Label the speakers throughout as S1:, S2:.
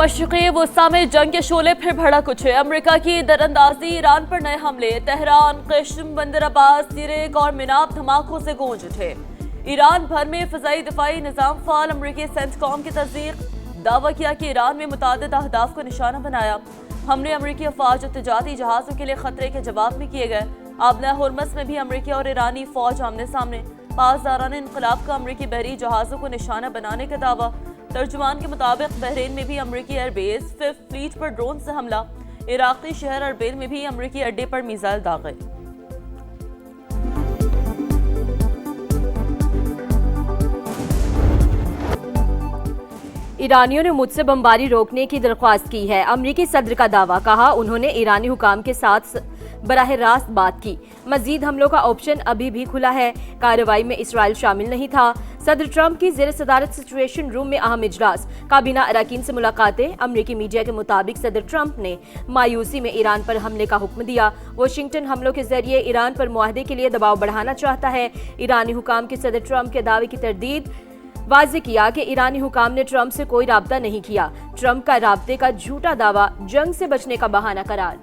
S1: मशरिक़ी वुस्ता में जंग के शोले फिर भड़क उठे। अमेरिका की दरअंदाजी, ईरान पर नए हमले, तेहरान, क़िश्म, बंदर अब्बास, सिरेक और मिनाब धमाकों से गूंज उठे। ईरान भर में फ़िज़ाई दिफाई निज़ाम फ़ाल। अमरीकी सेंटकॉम की तस्दीक, दावा किया कि ईरान में मुतादिद अहदाफ को निशाना बनाया। हमले अमरीकी अफवाज और तजारती जहाज़ों के लिए खतरे के जवाब में किए गए। आबना हुर्मस में भी अमरीकी और ईरानी फ़ौज आमने सामने। पासदाराने इनकलाब का अमरीकी बहरी जहाज़ों को निशाना बनाने का दावा। तर्जुमान के मुताबिक बहरीन में भी अमरीकी एयरबेस, फिफ्थ फ्लीट पर ड्रोन से हमला। इराक़ी शहर अरबिल में भी अमरीकी अड्डे पर मिसाइल दागे।
S2: ईरानियों ने मुझसे बमबारी रोकने की दरख्वास्त की है। अमरीकी सदर का दावा, कहा उन्होंने ईरानी हुकाम के साथ बराह रास्त बात की। मजीद हमलों का ऑप्शन अभी भी खुला है। कार्रवाई में इसराइल शामिल नहीं था। सदर ट्रंप की ज़ेर सदारत सिचुएशन रूम में अहम इजलास, काबीना अरकान से मुलाकातें। अमरीकी मीडिया के मुताबिक सदर ट्रंप ने मायूसी में ईरान पर हमले का हुक्म दिया। वाशिंगटन हमलों के जरिए ईरान पर मुआहदे के लिए दबाव बढ़ाना चाहता है। ईरानी हुकाम के सदर ट्रंप के दावे की तरदीद, वाज़ेह किया कि ईरानी हुकाम ने ट्रंप से कोई राब्ता नहीं किया। ट्रंप का राब्ते का झूठा दावा जंग से बचने का बहाना करार।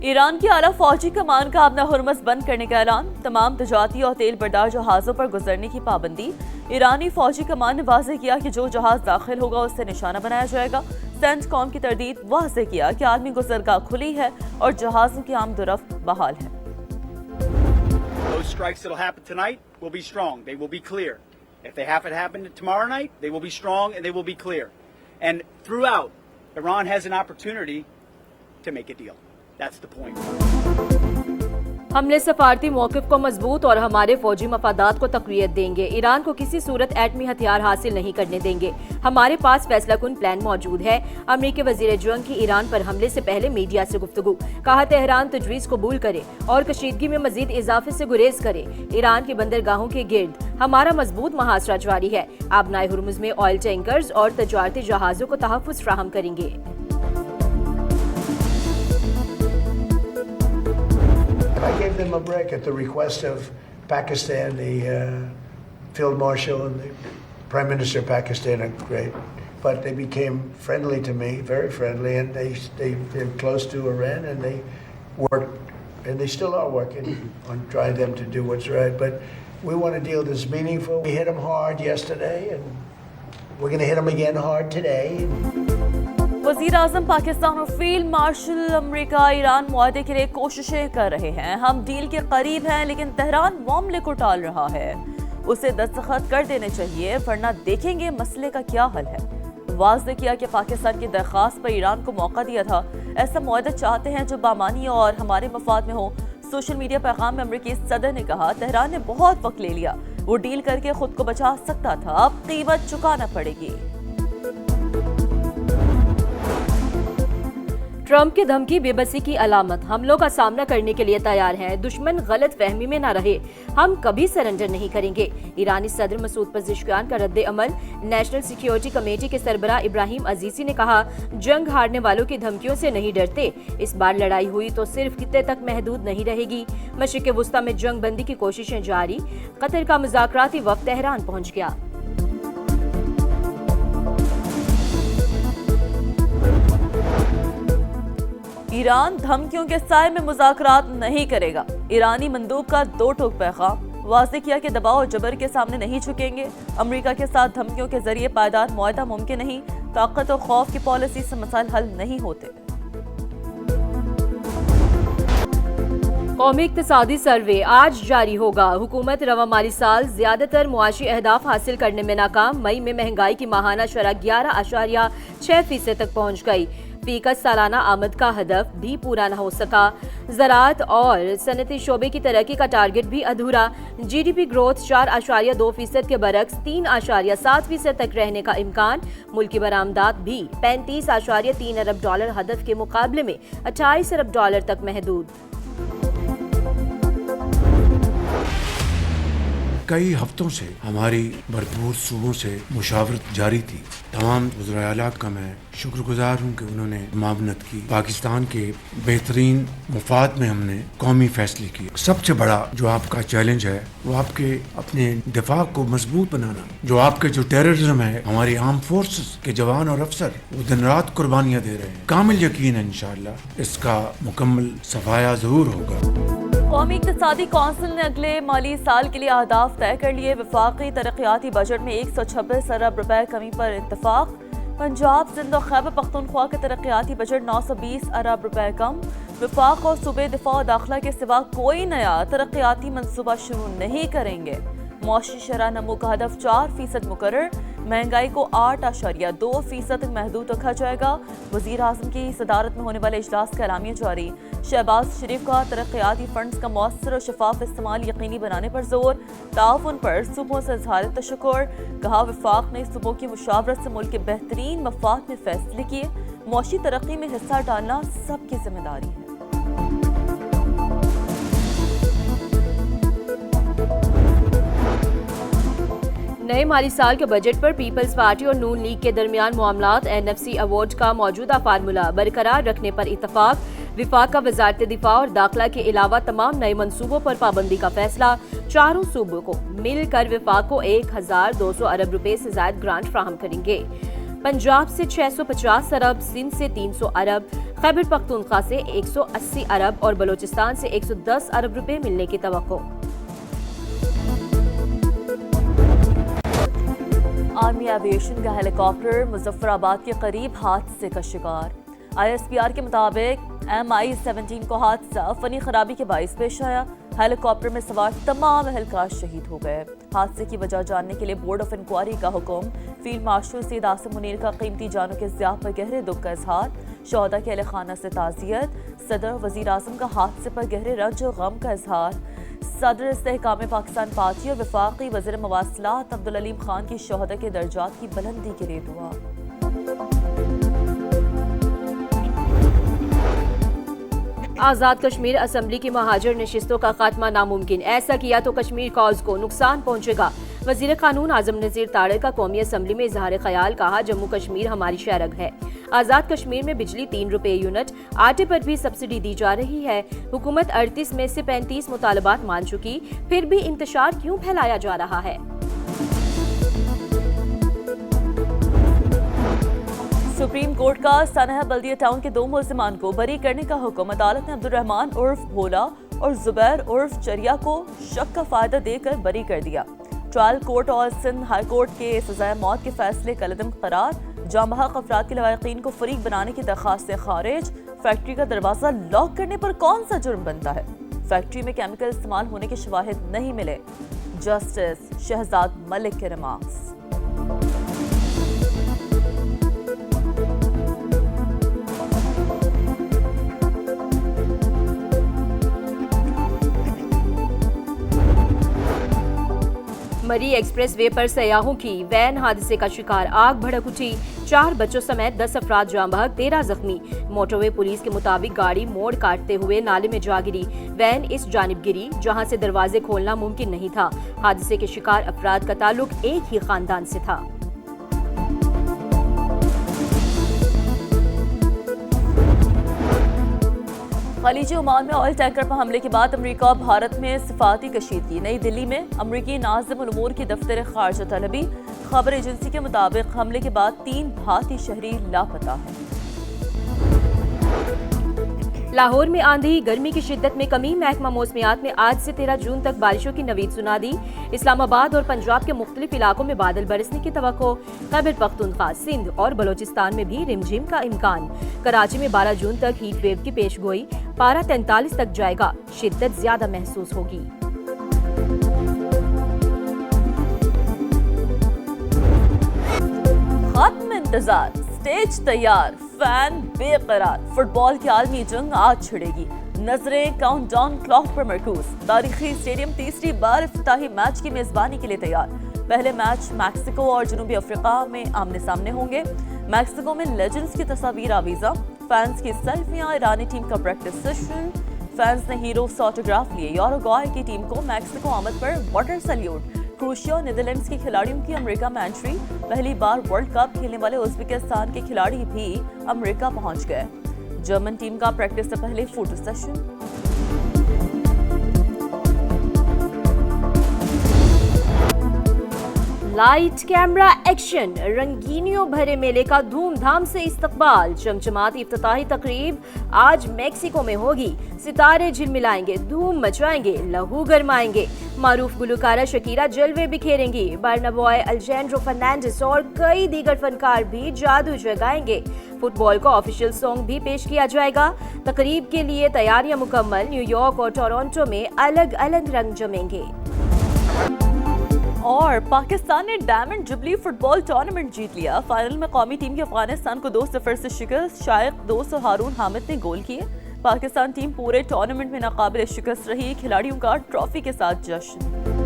S1: ईरान की आला फौजी कमान का आबना हुर्मस बंद करने का ऐलान। तमाम तजारती और तेल बरदार जहाज़ों पर गुजरने की पाबंदी। ईरानी फौजी कमान ने वाज़ेह किया कि जो जहाज़ दाखिल होगा उससे निशाना बनाया जाएगा। सेंटकॉम की तरदीद, वाज़ेह किया कि आलमी गुजरगाह खुली है और जहाज़ों की आमदोरफ्त बहाल है।
S3: Those strikes that'll happen tonight will be strong. They will be clear. If they happen to happen tomorrow night, they will be strong and they will be clear. And throughout, Iran has an opportunity to make a deal. That's the point.
S2: हमने सफारती मौक़िफ़ को मजबूत और हमारे फौजी मफादात को तक़वियत देंगे। Iran को किसी सूरत एटमी हथियार हासिल नहीं करने देंगे। हमारे पास फैसला कुन प्लान मौजूद है। अमरीकी वज़ीर जंग की ईरान पर हमले से पहले मीडिया से गुफ्तगू, कहा तेहरान तजवीज़ कबूल करे और कशीदगी में मजीद इजाफे से गुरेज करे। ईरान की बंदरगाहों के गिर्द हमारा मजबूत मुहासरा जारी है। आबनाए हुर्मुज़ में ऑयल टैंकर्स और तजारती जहाज़ों को तहफ़्फ़ुज़ फराहम करेंगे।
S4: I gave them a break at the request of Pakistan. The Field Marshal and the Prime Minister of Pakistan are great, but they became friendly to me, very friendly, and they're close to Iran, and they worked, and they still are working on trying them to do what's right. But we want a deal that's meaningful. We hit them hard yesterday, and we're going to hit them again hard today.
S1: वज़ीर आज़म पाकिस्तान और field marshal America Iran मुआहदे के लिए कोशिशें कर रहे हैं। हम deal के करीब हैं, लेकिन तेहरान मामले को टाल रहा है। उसे दस्तखत कर देने चाहिए, वरना देखेंगे मसले का क्या हल है। वाज़ेह किया कि पाकिस्तान की दरख्वास्त पर ईरान को मौका दिया था। ऐसा मुआहदा चाहते हैं जो बामानी और हमारे मफाद में हो। सोशल मीडिया पैगाम में अमरीकी सदर ने कहा, तेहरान ने बहुत वक्त ले लिया, वो डील करके खुद को बचा सकता था, अब कीमत चुकाना पड़ेगी।
S2: ट्रंप की धमकी बेबसी की अलामत, हमलों का सामना करने के लिए तैयार हैं। दुश्मन गलत फहमी में न रहे, हम कभी सरेंडर नहीं करेंगे। ईरानी सदर मसूद पज़ेश्कियान का रद्द अमल। नेशनल सिक्योरिटी कमेटी के सरबराह इब्राहिम अजीजी ने कहा, जंग हारने वालों की धमकियों से नहीं डरते। इस बार लड़ाई हुई तो सिर्फ कितने तक महदूद नहीं रहेगी। मशरिक़ वुस्ता में जंग बंदी की कोशिशें जारी। कतर का मुज़ाकराती वफ़द तेहरान पहुँच गया।
S1: ईरान धमकियों के साए में मुज़ाकरात नहीं करेगा। ईरानी मंदूब का दो टोक पैगाम, वाज़ेह किया कि दबाव और जबर के सामने नहीं झुकेंगे। अमेरिका के साथ धमकियों के जरिए पायदार मुआहदा मुमकिन नहीं। ताकत और खौफ की पॉलिसी से मसाइल हल नहीं होते।
S2: कौमी इक़्तिसादी सर्वे आज जारी होगा। हुकूमत रवा माली साल ज्यादातर मुआशी अहदाफ हासिल करने में नाकाम। मई में महंगाई की माहाना शरह 11.6% तक पहुँच गई। फीसद सालाना आमद का हदफ भी पूरा न हो सका। ज़राअत और सनती शोबे की तरक्की का टारगेट भी अधूरा। GDP ग्रोथ 4.2% के बरक्स 3.7% तक रहने का इम्कान। मुल्की बरामदात भी 35.3 अरब डॉलर हदफ के मुकाबले में 28 अरब डॉलर तक महदूद।
S5: कई हफ्तों से हमारी भरपूर सूबों से मुशावरत जारी थी। तमाम वज़राए आला का मैं शुक्रगुजार हूँ कि उन्होंने मामनत की। पाकिस्तान के बेहतरीन मुफाद में हमने कौमी फैसले किए। सबसे बड़ा जो आपका चैलेंज है वो आपके अपने दिफा को मजबूत बनाना। जो आपके जो टेररिज्म है, हमारी आर्म फोर्सेस के जवान और अफसर वो दिन रात कुर्बानियाँ दे रहे हैं। कामिल यकीन है इंशाअल्लाह इसका मुकम्मल सफाया जरूर होगा।
S1: कौमी इक़्तिसादी कौंसिल ने अगले माली साल के लिए अहदाफ तय कर लिए। वफाकी तरक्याती बजट में 126 अरब रुपए कमी पर इत्तफाक। पंजाब, सिंध और खैबर पख्तूनख्वा के तरक्याती बजट 920 अरब रुपए कम। वफाक और सूबे दिफा और दाखिला के सिवा कोई नया तरक्याती मनसूबा शुरू नहीं करेंगे। मौशी शरह नमो का हदफ 4% मुकर्रर। महंगाई को 8.2% तक महदूद रखा जाएगा। वज़ीर आज़म की सदारत में होने वाले इजलास का एलामिया जारी। शहबाज शरीफ का तरक्याती फंड्स का मौसर और शफाफ इस्तेमाल यकीनी बनाने पर जोर। ताउन पर सूबों से इज़हार तशक्कुर। कहा वफाक ने सूबों की मुशावरत से मुल्क के बेहतरीन मफाद में फैसले किए। मौशी तरक्की में हिस्सा डालना सबकी जिम्मेदारी है।
S2: नए माली साल के बजट पर पीपल्स पार्टी और नून लीग के दरमियान मामलात। NFC अवार्ड का मौजूदा फार्मूला बरकरार रखने पर इत्तफाक। विफाक का वजारत दिफा और दाखिला के अलावा तमाम नए मंसूबों पर पाबंदी का फैसला। चारों सूबों को मिलकर विफाक को 1200 अरब रुपए से ज्यादा ग्रांट फ्राहम करेंगे। पंजाब से 650 अरब, सिंध से 300 अरब, खैबर पख्तूनख्वा से 180 अरब और बलोचिस्तान से 110 अरब रुपए मिलने की तवक्को।
S1: आर्मी एविएशन का हेलीकॉप्टर मुजफ्फराबाद के करीब हादसे का शिकार। ISPR के मुताबिक MI-17 को हादसा फनी खराबी के बाइस पेश आया। हेलीकॉप्टर में सवार तमाम एहलकार शहीद हो गए। हादसे की वजह जानने के लिए बोर्ड ऑफ इंक्वायरी का हुक्म। फील्ड मार्शल सैयद आसिम मुनीर का कीमती जानों के ज़िया पर गहरे दुख का इजहार। शोहदा के अहले खाना से ताज़ियत। सदर वज़ीर आज़म का हादसे पर गहरे रंज और गम का इजहार। सदर इस्तेहकाम पाकिस्तान पार्टी और वफाकी वज़ीर मवासलात अब्दुल अलीम खान की शोहदा के दर्जात की बुलंदी के लिए दुआ।
S2: आज़ाद कश्मीर असम्बली की महाजर नशिस्तों का खात्मा नामुमकिन। ऐसा किया तो कश्मीर कॉज को नुकसान पहुंचेगा। वज़ीर कानून आज़म नज़ीर तारड़ का कौमी असम्बली में इजहार ख्याल। कहा जम्मू कश्मीर हमारी शरग है। आज़ाद कश्मीर में बिजली 3 रुपए यूनिट। आटे पर भी सब्सिडी दी जा रही है। हुकूमत 38 में से 35 मुतालबात मान चुकी, फिर भी इंतशार क्यों फैलाया जा रहा है।
S1: सुप्रीम कोर्ट का सनहा बल्दिया टाउन के 2 मुल्जिमान को बरी करने का हुक्म। अदालत ने अब्दुल रहमान उर्फ भोला और जुबैर उर्फ चरिया को शक का फायदा देकर बरी कर दिया। ट्रायल कोर्ट और सिंध हाई कोर्ट के सजाए मौत के फैसले कलदम करार। जामबहक अफराद के लवाकिन को फरीक बनाने की दरखास्त से खारिज। फैक्ट्री का दरवाजा लॉक करने पर कौन सा जुर्म बनता है। फैक्ट्री में केमिकल इस्तेमाल होने के शवाहिद नहीं मिले। जस्टिस शहजाद मलिक के रिमार्क्स।
S2: मरी एक्सप्रेस वे पर सयाहों की वैन हादसे का शिकार। आग भड़क उठी। 4 बच्चों समेत 10 अफराद जाम बहक, 13 जख्मी। मोटरवे पुलिस के मुताबिक गाड़ी मोड़ काटते हुए नाले में जा गिरी। वैन इस जानिब गिरी जहां से दरवाजे खोलना मुमकिन नहीं था। हादसे के शिकार अफराद का ताल्लुक एक ही खानदान से था।
S1: खलीज ओमान में ऑयल टैंकर पर हमले के बाद अमेरिका और भारत में सिफाती कशीदगी। नई दिल्ली में अमेरिकी नाज़िम उल उमूर की दफ्तर खारजा तलबी। खबर एजेंसी के मुताबिक हमले के बाद 3 भारतीय शहरी लापता हैं।
S2: लाहौर में आंधी, गर्मी की शिद्दत में कमी। महकमा मौसमियात में आज से 13 जून तक बारिशों की नवीद सुना दी। इस्लामाबाद और पंजाब के मुख्तलिफ इलाकों में बादल बरसने की तवक्को। खैबर पख्तूनख्वा, सिंध और बलोचिस्तान में भी रिमझिम का इम्कान। कराची में 12 जून तक हीट वेव की पेशगोई। पारा 43 तक जाएगा। शिद्दत ज्यादा महसूस होगी।
S1: खत्म इंतजार, स्टेज तैयार, फैन बेकरार। फुटबॉल की आलमी जंग आज छिड़ेगी। नजरें काउंटडाउन क्लॉक पर मरकूज। तारीखी स्टेडियम तीसरी बार इफ्तिताही मैच की मेजबानी के लिए तैयार। पहले मैच मैक्सिको और जनूबी अफ्रीका में आमने सामने होंगे। मैक्सिको में लेजेंड्स की तस्वीर आवीजा। फैंस की सेल्फियां। ईरानी टीम का प्रैक्टिस सेशन। फैंस ने हीरो से ऑटोग्राफ लिए। यूरुग्वे की टीम को मैक्सिको आमद पर वाटर सैल्यूट। क्रोएशिया और नीदरलैंड्स के खिलाड़ियों की अमेरिका में एंट्री। पहली बार वर्ल्ड कप खेलने वाले उज्बेकिस्तान के खिलाड़ी भी अमेरिका पहुंच गए। जर्मन टीम का प्रैक्टिस से पहले photo session.
S2: Light camera action, रंगीनियों भरे मेले का धूमधाम से इस्तकबाल। चमचमाती इफ्तिताही तकरीब आज मेक्सिको में होगी। सितारे झिलमिलाएंगे, धूम मचाएंगे, लहू गरमाएंगे। मारूफ गुलकारा शकीरा जलवे बिखेरेंगी। बर्ना बॉय, अल्जेंड्रो फर्नांडिस और कई दीगर फनकार भी जादू जगाएंगे। फुटबॉल का ऑफिशियल सॉन्ग भी पेश किया जाएगा। तकरीब के लिए तैयारियां मुकम्मल। न्यूयॉर्क और टोरंटो में अलग अलग रंग जमेंगे।
S1: और पाकिस्तान ने डायमंड जुबली फुटबॉल टूर्नामेंट जीत लिया। फाइनल में कौमी टीम की अफगानिस्तान को 2-0 से शिकस्त। शायक दोस्त और हारून हामिद ने गोल किए। पाकिस्तान टीम पूरे टूर्नामेंट में नाकाबिल शिकस्त रही। खिलाड़ियों का ट्रॉफी के साथ जश्न।